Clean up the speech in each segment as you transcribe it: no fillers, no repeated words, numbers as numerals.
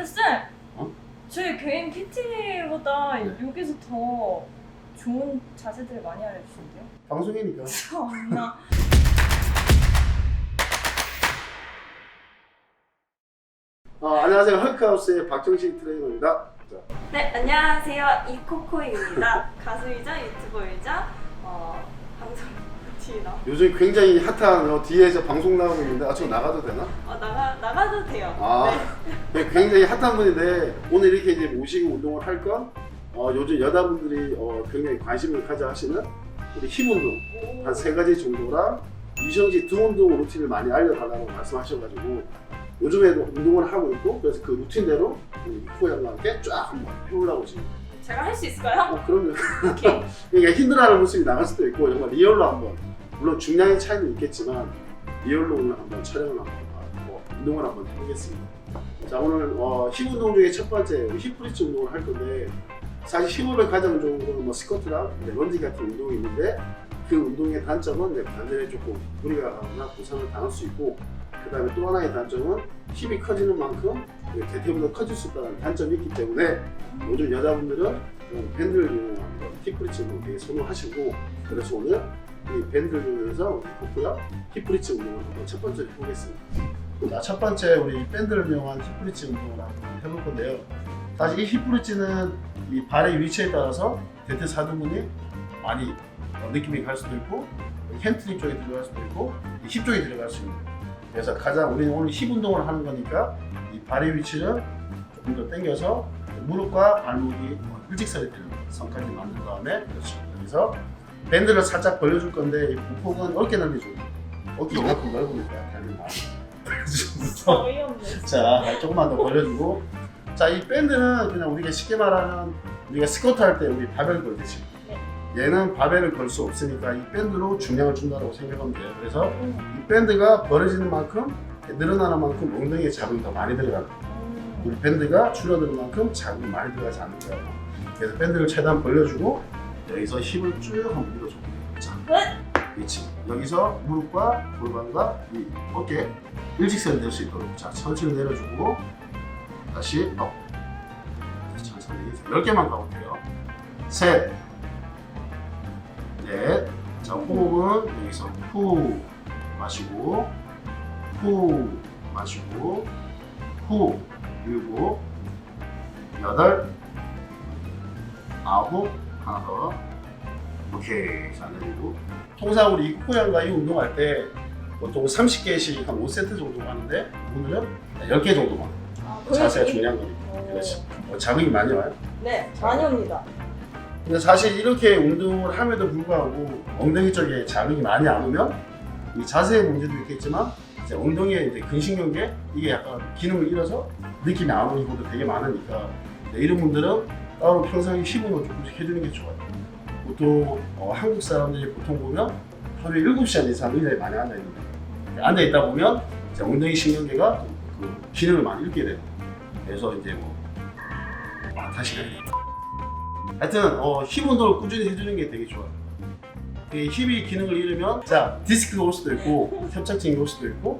근데 쌤! 어? 저희 개인 PT보다 여기서 더 좋은 자세들을 많이 알려주신대요? 방송이니까. 참나. 안녕하세요. 헐크하우스의 박정식 트레이너입니다. 자, 네, 안녕하세요. 이코코입니다. 가수이자 유튜버이자 방송 PT너. 요즘 굉장히 핫한 뒤에서 방송 나오고 있는데 저 나가도 되나? 나가도 돼요. 네, 굉장히 핫한 분인데 오늘 이렇게 이제 모시고 운동을 할 건 요즘 여자분들이 굉장히 관심을 가져 하시는 우리 힙 운동 한 3가지 정도랑 유시영 등 운동 루틴을 많이 알려달라고 말씀하셔가지고 요즘에도 운동을 하고 있고 그래서 그 루틴대로 우리 이코양과 함께 쫙 한번 해보려고 지금. 제가 할 수 있을까요? 그럼요. 오케이. 그러니까 힘들어하는 모습이 나갈 수도 있고 정말 리얼로 한번 물론 중량의 차이는 있겠지만 리얼로 오늘 한번 촬영을 한번 운동을 한번 해보겠습니다. 자 오늘 힙 운동 중에 첫 번째 힙 브릿지 운동을 할 건데 사실 힙업의 가장 좋은 거는 스쿼트랑 런지 같은 운동이 있는데 그 운동의 단점은 반전에 조금 무리가 가거나 부상을 당할 수 있고 그 다음에 또 하나의 단점은 힙이 커지는 만큼 대퇴보다 커질 수 있다는 단점이 있기 때문에 요즘 여자분들은 밴드를 이용한 힙 브릿지 운동 되게 선호하시고 그래서 오늘 이 밴드를 이용해서 코프와 힙 브릿지 운동을 한번 첫 번째로 해보겠습니다. 자, 첫 번째 우리 밴드를 이용한 힙 브릿지 운동을 한번 해볼 건데요. 사실 이 힙 브릿지는 이 발의 위치에 따라서 대퇴사두근이 많이 느낌이 갈 수도 있고 햄스트링 쪽에 들어갈 수도 있고 힙 쪽에 들어갈 수 있는 그래서 가장 우리는 오늘 힙 운동을 하는 거니까 이 발의 위치를 조금 더 당겨서 무릎과 발목이 일직선이 되는 선까지 만든 다음에 그렇죠. 여기서 밴드를 살짝 벌려줄 건데 이 부폭은 어깨 넓이 정도 어깨 이만큼 넓으니까 발이 많이 지금부터 어이없네. 자 조금만 더 벌려주고 자 이 밴드는 그냥 우리가 쉽게 말하는 우리가 스쿼트 할 때 우리 바벨 걸듯이 얘는 바벨을 걸 수 없으니까 이 밴드로 중량을 준다고 생각하면 돼요. 그래서 이 밴드가 벌어지는 만큼 늘어나는 만큼 엉덩이에 자극이 더 많이 들어가는 거예요. 우리 밴드가 줄어드는 만큼 자극이 많이 들어가지 않는 거예요. 그래서 밴드를 최대한 벌려주고 여기서 힙을 쭉 한번 밀어줘. 자, 그렇지. 여기서 무릎과 골반과 이 어깨 일직선이 될 수 있도록 자 천천히 내려주고 다시 업. 천천히 10개만 가볼게요. 셋. 넷. 자, 호흡은 여기서 후 마시고 후 마시고 후 일곱 여덟 아홉 하나 더 오케이 자 내리고 통상 우리 이코양과 이 운동할 때 보통 30개씩 한 5세트 정도 하는데 오늘은 10개 정도만 자세가 중요한 거니까 그렇지 자극이 많이 와요? 네, 많이 옵니다. 근데 사실 이렇게 운동을 함에도 불구하고 엉덩이 쪽에 자극이 많이 안 오면 이 자세의 문제도 있겠지만 이제 엉덩이의 이제 근신경계 이게 약간 기능을 잃어서 느낌이 안 오는 경우도 되게 많으니까 이런 분들은 따로 평소에 힙 운동 조금씩 해주는 게 좋아요. 보통 한국 사람들이 보통 보면 하루에 7시간 이상 의자에 많이 앉아있는데 앉아있다 보면 이제 엉덩이 신경계가 그 기능을 많이 잃게 돼요. 그래서 이제 다시 가야 돼요. 하여튼 힙 운동을 꾸준히 해주는 게 되게 좋아요. 힙이 기능을 잃으면 자 디스크가 올 수도 있고 협착증이 올 수도 있고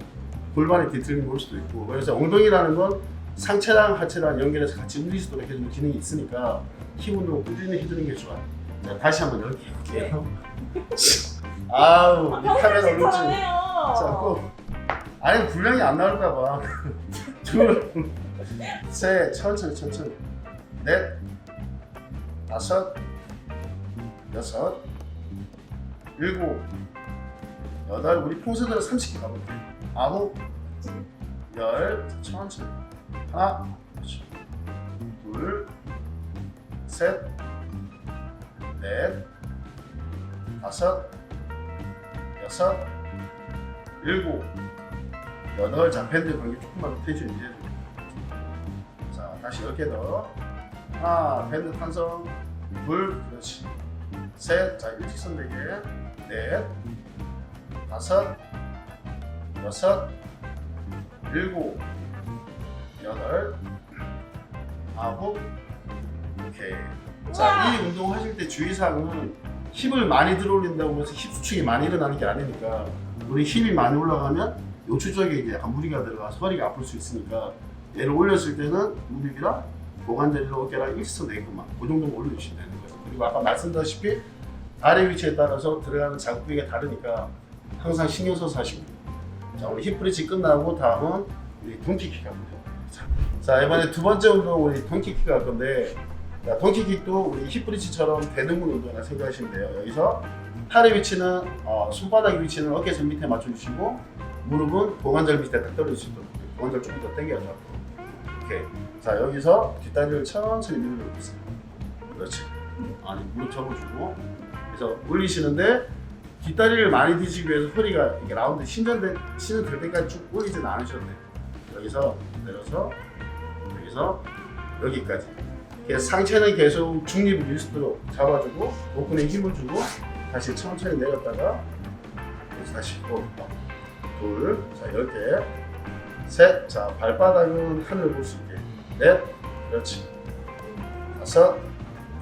골반에 뒤틀림이 올 수도 있고 그래서 엉덩이라는 건 상체랑 하체랑 연결해서 같이 움직일 수 있도록 해주는 기능이 있으니까 힙 운동을 꾸준히 해주는 게 좋아요. 자 다시 한번 이렇게 해볼게요. 아우 이 카메라 얼룩지. 자 꼭 아니 분량이 안 나올까봐. 둘, 셋 천천히 넷 다섯 여섯 일곱 여덟 우리 포스들은 30개 가볼게요. 아홉 열 천천히 하나 둘 셋 넷 다섯 여섯 일곱 여덟 자 밴드 관계 조금만 더 텐션 유지해줘. 자 다시 10개 더 하나 밴드 탄성 둘 그렇지 셋 자 일직선 되게 넷 다섯 여섯 일곱 여덟 아홉 오케이 자 이 운동 하실 때 주의사항은 힙을 많이 들어올린다고 해서 힙 수축이 많이 일어나는 게 아니니까 우리 힙이 많이 올라가면 요추 쪽에 이제 약간 무리가 들어가서 허리가 아플 수 있으니까 얘를 올렸을 때는 무릎이랑 고관절이랑 어깨랑 일사내고만 그 정도만 올려주시면 되는 거예요. 그리고 아까 말씀드렸다시피 다리 위치에 따라서 들어가는 자극 부위가 다르니까 항상 신경 써서 하시고. 자, 우리 힙브리지 끝나고 다음은 우리 동키킥 합니다. 자, 이번에 두 번째 운동 우리 동키킥 할 건데, 자, 동키킥도 우리 힙브리지처럼 대등근 운동이라 생각하시면 돼요. 여기서 팔의 위치는 손바닥 위치는 어깨선 밑에 맞춰주시고 무릎은 고관절 밑에 딱 떨어질 수 있도록 고관절 조금 더 당겨서. 오케이. 자, 여기서 뒷다리를 천천히 밀어주세요. 그렇지. 아니, 무릎 접어주고. 그래서 올리시는데 뒷다리를 많이 드시기 위해서 허리가 이게 라운드 신전될 때까지 쭉 올리진 않으셔도 돼요. 여기서 내려서 여기서 여기까지. 그래서 상체는 계속 중립을 유지도록 잡아주고 복근에 힘을 주고 다시 천천히 내렸다가 그래서 다시 또 둘, 자 10개, 셋, 자 발바닥은 하늘 볼 수 있게, 넷, 그렇지, 다섯,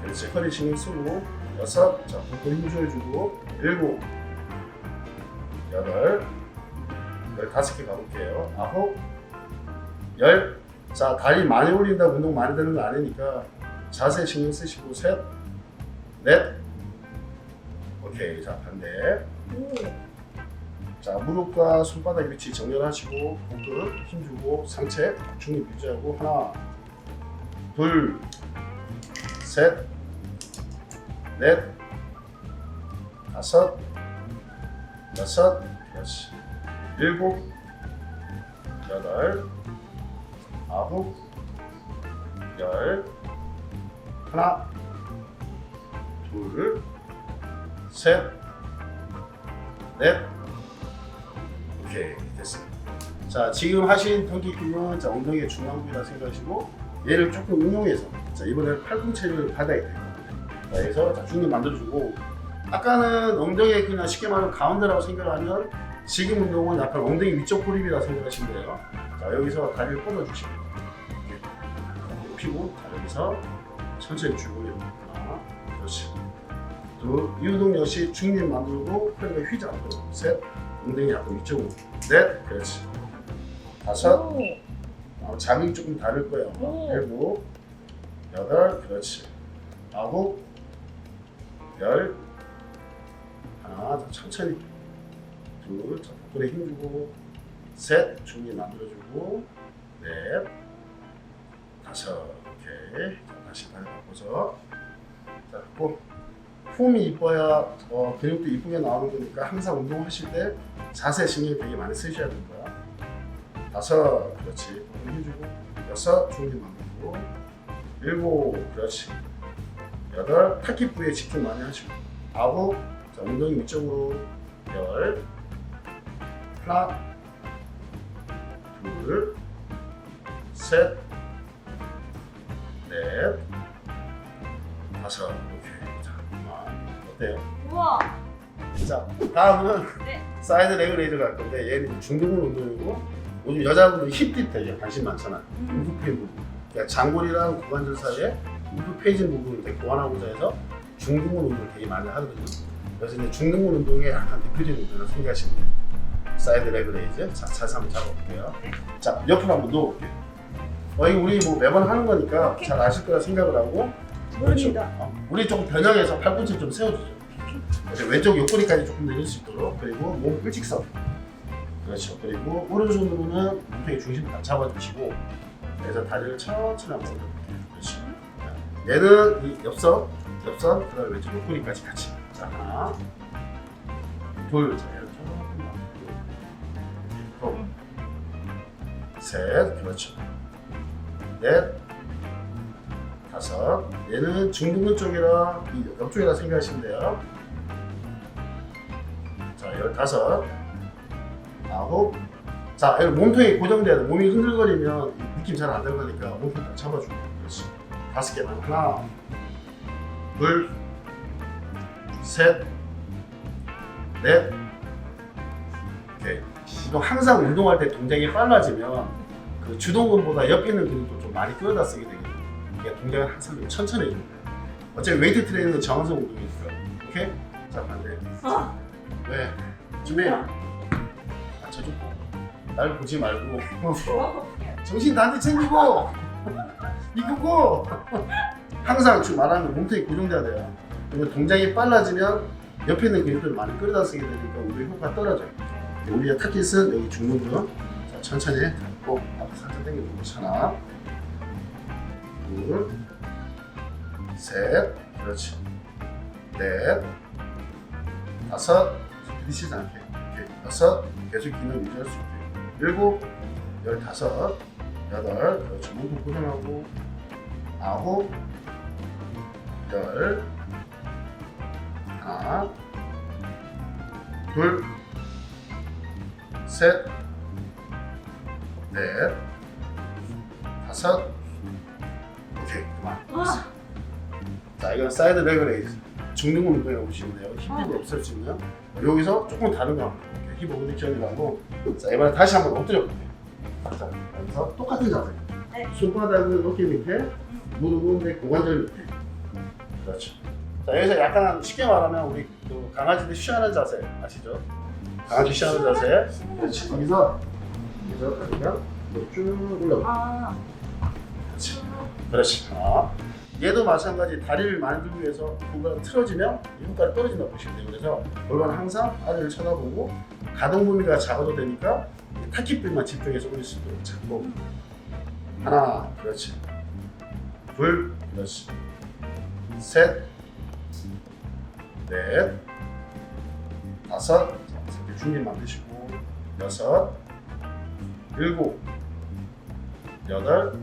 그렇지, 허리 신경 쓰고, 여섯, 자 복근 힘 줘주고, 일곱, 여덟, 15개 가볼게요. 아홉, 열, 자 다리 많이 올린다고 운동 많이 되는 거 아니니까 자세 신경 쓰시고, 셋, 넷, 오케이. 자 반대. 자 무릎과 손바닥 위치 정렬하시고 복근 힘주고 상체 중립 유지하고 하나, 둘, 셋, 넷, 다섯, 여섯, 그렇지, 일곱, 여덟, 아홉, 열, 하나, 둘, 셋, 넷, 오케이 됐습니다. 자 지금 하신 동키킥은 자 엉덩이의 중앙 부위라 생각하시고 얘를 조금 응용해서 자 이번에 팔꿈치를 받아야 돼요. 자 여기서 자 중립 만들어주고 아까는 엉덩이에 그냥 쉽게 말하면 가운데라고 생각하면 지금 운동은 약간 엉덩이 위쪽 고립이라 생각하시면 돼요. 자 여기서 다리를 뻗어주시고 펴고 자 여기서 천천히 쭉 올리고 하나, 그렇지. 이 운동 역시 중립 만들고 허리가 휘지 않도록 셋, 엉덩이 약간 위쪽으로, 넷, 그렇지, 다섯, 자극이 조금 다를 거예요. 일곱, 여덟, 그렇지, 아홉, 열, 하나, 자, 천천히, 둘, 자, 복근에 힘주고, 셋, 중립 만들어주고, 넷, 다섯, 오케이. 자, 다시 다리 바꿔서, 자, 꼭 폼이 이뻐야 근육도 이쁘게 나오는 거니까 항상 운동하실 때 자세 신경 되게 많이 쓰셔야 되는 거야. 다섯, 그렇지, 복근 힘주고, 여섯, 중립 만들고, 일곱, 그렇지, 여덟, 타깃 부위에 집중 많이 하시고, 아홉, 자, 엉덩이 위쪽으로, 열, 하나, 둘, 셋, 넷, 다섯, 오케이. 자, 어때요? 우와. 자, 다음은 네. 사이드 레그 레이저 갈 건데 얘는 중등근 운동이고 요즘 여자분들 힙뒷 되게 관심 많잖아. 우프페이 부분. 그러니까 장골이랑 고관절 사이에 우프페이진 부분을 되게 보완하고자 해서 중등근 운동을 되게 많이 하거든요. 그래서 이제 중등근 운동에 약간 대표적인 운동을 생각하시면 돼요. 사이드 레그 레이저. 자, 자세 한번 잡아볼게요. 자, 옆으로 한번 누워볼게요. 이거 우리 뭐 매번 하는 거니까 오케이. 잘 아실 거라 생각을 하고 모릅니다. 우리 좀 변형해서 팔꿈치 좀 세워주죠. 왼쪽 옆구리까지 조금 내릴 수 있도록. 그리고 몸 일직선. 그렇죠. 그리고 오른손으로는 몸통의 중심을 다 잡아주시고 그래서 다리를 천천히 한번 올려볼게요. 그렇죠. 얘는 이 옆선, 그다음에 왼쪽 옆구리까지 같이. 자, 하나, 둘, 자, 얘를 조금만. 셋, 그렇죠. 넷, 다섯. 얘는 중등근 쪽이라 이 옆쪽이라 생각하시면 돼요. 자, 15, 아홉. 자, 여기 몸통이 고정돼야 돼. 몸이 흔들거리면 느낌 잘 안 들어가니까 몸통 다 잡아주고. 그렇지. 5개만. 하나, 둘, 셋, 넷. 오케이. 이거 항상 운동할 때 동작이 빨라지면 그 주동근보다 옆에 있는 근육도 좀 많이 끌어다 쓰게 되거든요. 그러니까 동작을 항상 좀 천천히 해줘야 돼요. 어차피 웨이트 트레이닝은 정한성 운동이니까. 오케이? 자, 반대. 왜? 준비. 앉혀주고. 날 보지 말고. 정신 단디 챙기고 이끄고 항상 지금 말하는 몸통이 고정돼야 돼요. 그리고 동작이 빨라지면 옆에 있는 근육들을 많이 끌어다 쓰게 되니까 우리 효과가 떨어져요. 우리의 타깃은 여기 중둔근. 자, 천천히 잡고 앞으로 살짝 당겨주고 하나 둘 셋 그렇지 넷 다섯 부딪히지 않게 이렇게 여섯 계속 기능 유지할 수 있게 일곱 열다섯 여덟 그렇지 몸통 고정하고 아홉 열 하나 둘 셋 넷 다섯 오케이 그만 와. 자 이건 사이드 레그 레이즈 중등근 운동이라고 보시면 돼요. 힙을 없앨 수 있는 여기서 조금 다른 거 합니다. 힙 오브젝션이라고 자 이번에 다시 한번 엎드려 볼게요. 자 여기서 똑같은 자세 네. 손바닥은 어깨 밑에 무릎은 내 고관절 밑에 그렇죠. 자 여기서 약간 쉽게 말하면 우리 그 강아지들 쉬하는 자세 아시죠? 강아지 쉬하는 자세 그렇지. 여기서 그냥 쭉 올라가 아. 그렇지. 그렇지. 얘도 마찬가지 다리를 만들기 위해서 골반이 틀어지면 이 효과가 떨어진다 보시면 돼요. 그래서 골반은 항상 아래를 쳐다보고 가동 범위가 작아도 되니까 타깃들만 집중해서 올릴 수 있도록 잡고 하나 그렇지 둘 그렇지 셋 넷 다섯 이렇게 중심 만드시고 여섯 일곱 여덟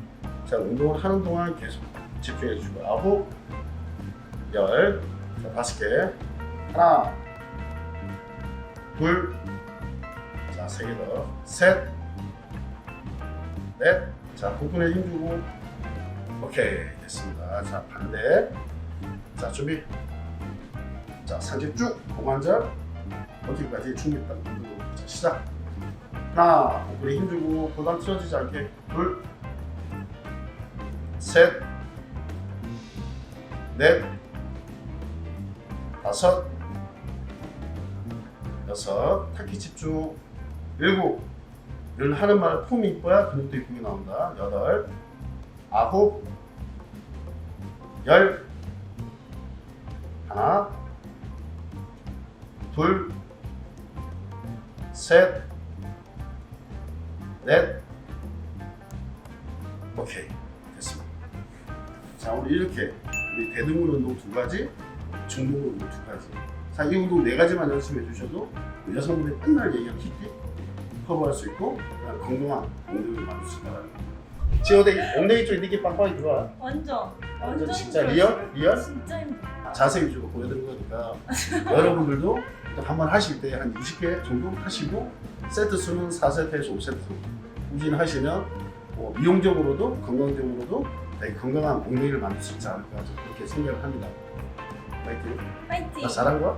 자 운동을 하는 동안 계속 집중해 주시고 아홉 열 자, 다섯 개 하나 둘 자 세 개 더 셋 넷 자 복근에 힘주고 오케이 됐습니다. 자 반대 자 준비 자 상체 쭉 고관절 어디까지 충분히 딱 누르고 자 시작 하나 복근에 힘주고 골반 틀어지지 않게 둘 셋, 넷, 다섯, 여섯, 타깃 집중, 일곱, 열 하는 말 폼이 이뻐야 근육도 이쁘게 나온다. 여덟, 아홉, 열, 하나, 둘, 셋, 넷, 오케이. 자 우리 이렇게 우리 대등근 운동 두 가지, 중등근 운동 두 가지. 자 이 운동 네 가지만 연습해 주셔도 여성분들이 맨날 얘기하는 힙 커버할 수 있고 건강한 엉덩이를 만들 수 있다. 지금 엉덩이 쪽에 이렇게 빵빵히 들어와. 완전 진짜 힘들었어요. 리얼? 진짜 힘들어. 자세 위주로 보여드린 거니까 여러분들도 한번 하실 때 한 20회 정도 하시고 세트 수는 4세트에서 5세트 꾸준히 하시면 미용적으로도 건강적으로도 되게 건강한 엉덩이를 만들 수 있지 않을까 그렇게 생각을 합니다. 파이팅! 파이팅. 나 잘한 거야?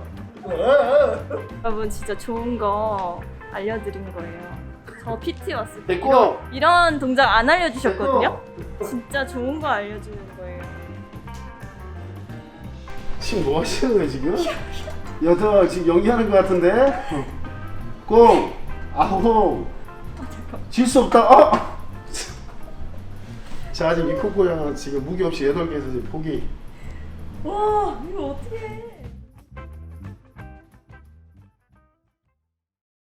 여러분 진짜 좋은 거 알려드린 거예요. 저 PT 왔을 때 됐고! 이런 동작 안 알려주셨거든요. 진짜 좋은 거 알려주는 거예요. 지금 뭐 하시는 거야 지금? 여자 지금 연기하는 거 같은데? 공! 아홉! 질 수 없다! 자 지금 이 코코양은 지금 무기 없이 8개에서 지금 포기. 와 이거 어떻게 해?